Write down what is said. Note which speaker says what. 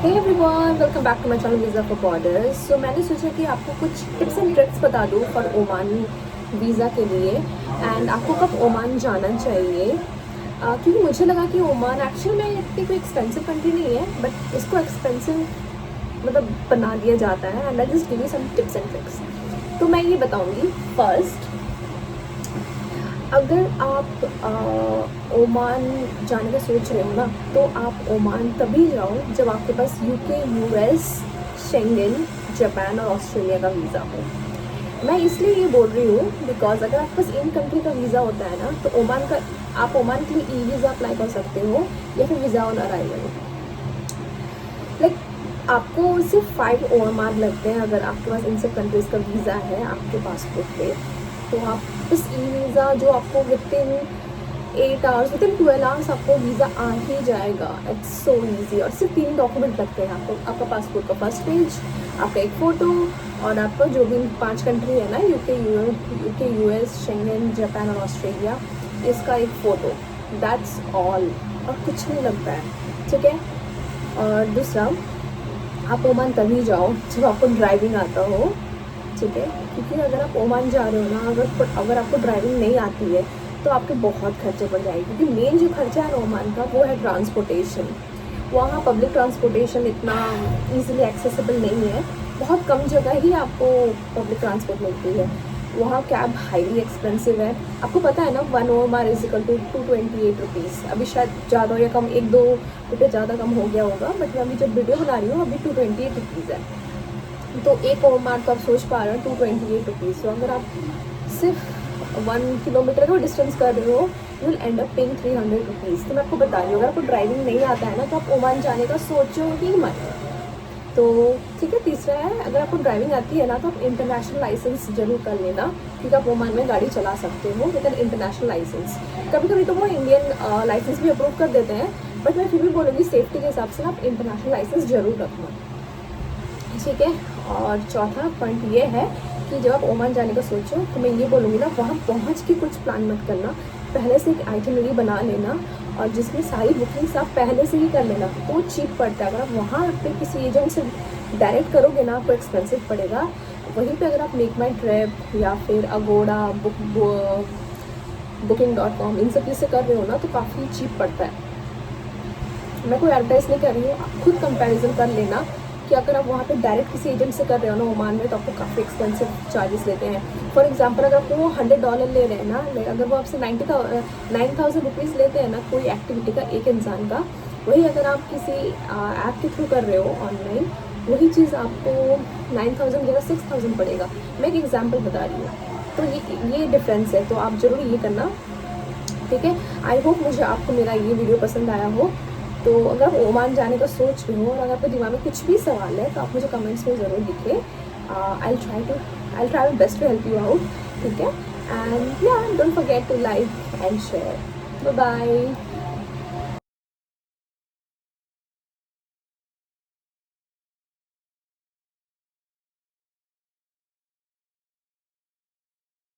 Speaker 1: Hey everyone, welcome back to my channel visa for borders. So मैंने सोचा कि आपको कुछ टिप्स एंड ट्रिक्स बता दूँ फॉर ओमान वीज़ा के लिए एंड आपको कब ओमान जाना चाहिए। क्योंकि मुझे लगा कि ओमान एक्चुअल में इतनी कोई एक्सपेंसिव कंट्री नहीं है, बट इसको एक्सपेंसिव मतलब बना दिया जाता है। And I just give you some tips and tricks. तो मैं ये बताऊँगी, फर्स्ट अगर आप ओमान जाने का सोच रहे हो ना, तो आप ओमान तभी जाओ जब आपके पास यूके, यूएस, शेंगन, जापान और ऑस्ट्रेलिया का वीज़ा हो। मैं इसलिए ये बोल रही हूँ बिकॉज अगर आपके पास इन कंट्री का वीज़ा होता है ना, तो आप ओमान के लिए ई वीज़ा अप्लाई कर सकते हो या फिर वीज़ा ऑन अराइवल। लाइक आपको सिर्फ 5 ओमान लगते हैं अगर आपके पास इन सब कंट्रीज़ का वीज़ा है आपके पासपोर्ट पे। तो आप बस ई वीज़ा जो आपको विदिन 8 आवर्स, विदिन 12 आवर्स आपको वीज़ा आ ही जाएगा। It's so easy. और सिर्फ 3 डॉक्यूमेंट लगते हैं आपको, आपका पासपोर्ट का फर्स्ट पेज, आपका एक फ़ोटो और आपका जो भी 5 कंट्री है ना, यूके, यूएस, शेंगन, जापान और ऑस्ट्रेलिया, इसका एक फ़ोटो। That's all. और कुछ नहीं लगता है, ठीक है। और दूसरा, आप ओमान तभी जाओ जब आपको ड्राइविंग आता हो, ठीक है। क्योंकि अगर आप ओमान जा रहे हो ना, अगर आपको ड्राइविंग नहीं आती है तो आपके बहुत खर्चे पड़ जाएंगे। क्योंकि मेन जो खर्चा है ओमान का वो है ट्रांसपोर्टेशन। वहाँ पब्लिक ट्रांसपोर्टेशन इतना इजीली एक्सेसिबल नहीं है। बहुत कम जगह ही आपको पब्लिक ट्रांसपोर्ट मिलती है। वहाँ कैब हाईली एक्सपेंसिव है। आपको पता है ना, 1 Oman is equal to 228 rupees. अभी शायद ज़्यादा या कम 1-2 रुपये ज़्यादा कम हो गया होगा, बट मैं अभी जब वीडियो बना रही हूँ अभी 228 रुपीज़ है। तो एक ओमान तो आप सोच पा रहे हो 228 रुपीज़। तो अगर आप सिर्फ 1 किलोमीटर का डिस्टेंस कर रहे हो, you will and up paying 300 rupees. तो मैं आपको बता रही हूँ, अगर आपको ड्राइविंग नहीं आता है ना, तो आप ओमान जाने का सोचो ही मत। तो ठीक है। तीसरा है, अगर आपको ड्राइविंग आती है ना, तो आप इंटरनेशनल लाइसेंस जरूर कर लेना, क्योंकि आप ओमान में गाड़ी चला सकते हो विद एन इंटरनेशनल लाइसेंस। कभी कभी तो वो इंडियन लाइसेंस भी अप्रूव कर देते हैं, बट मैं फिर भी बोलूँगी सेफ्टी के हिसाब से आप इंटरनेशनल लाइसेंस ज़रूर रखना, ठीक है। और चौथा पॉइंट ये है कि जब आप ओमान जाने का सोचो, तो मैं ये बोलूँगी ना, वहाँ पहुँच के कुछ प्लान मत करना। पहले से एक आइटिनरी बना लेना और जिसमें सारी बुकिंग्स आप पहले से ही कर लेना, तो वो चीप पड़ता है। अगर आप वहाँ पे किसी एजेंट से डायरेक्ट करोगे ना, आपको एक्सपेंसिव पड़ेगा। वहीं पे अगर आप मेक माई ट्रिप या फिर अगोड़ा, booking.com इन सब चीज़ से कर रहे हो ना, तो काफ़ी चीप पड़ता है। मैं कोई एडवर्टाइज नहीं कर रही हूँ, आप खुद कंपैरिजन कर लेना कि अगर आप वहाँ पे डायरेक्ट किसी एजेंट से कर रहे हो ना ओमान में, तो आपको काफ़ी एक्सपेंसिव चार्जेस लेते हैं। फॉर एग्जांपल, अगर आपको वो $100 ले रहे हैं ना, अगर वो आपसे 9,000 रुपीज़ लेते हैं ना कोई एक्टिविटी का, एक इंसान का, वही अगर आप किसी ऐप के थ्रू कर रहे हो ऑनलाइन, वही चीज़ आपको 9,000 जगह 6,000 पड़ेगा। मैं एक एग्जाम्पल बता रही हूँ। तो ये डिफरेंस है, तो आप ज़रूर ये करना, ठीक है। आई होप मुझे आपको मेरा ये वीडियो पसंद आया हो। तो अगर आप ओमान जाने का सोच रहे हो और अगर आपके दिमाग में कुछ भी सवाल है, तो आप मुझे कमेंट्स में ज़रूर लिखें। I try my best to help you out, ठीक है। And ya don't forget to like and share. Bye bye.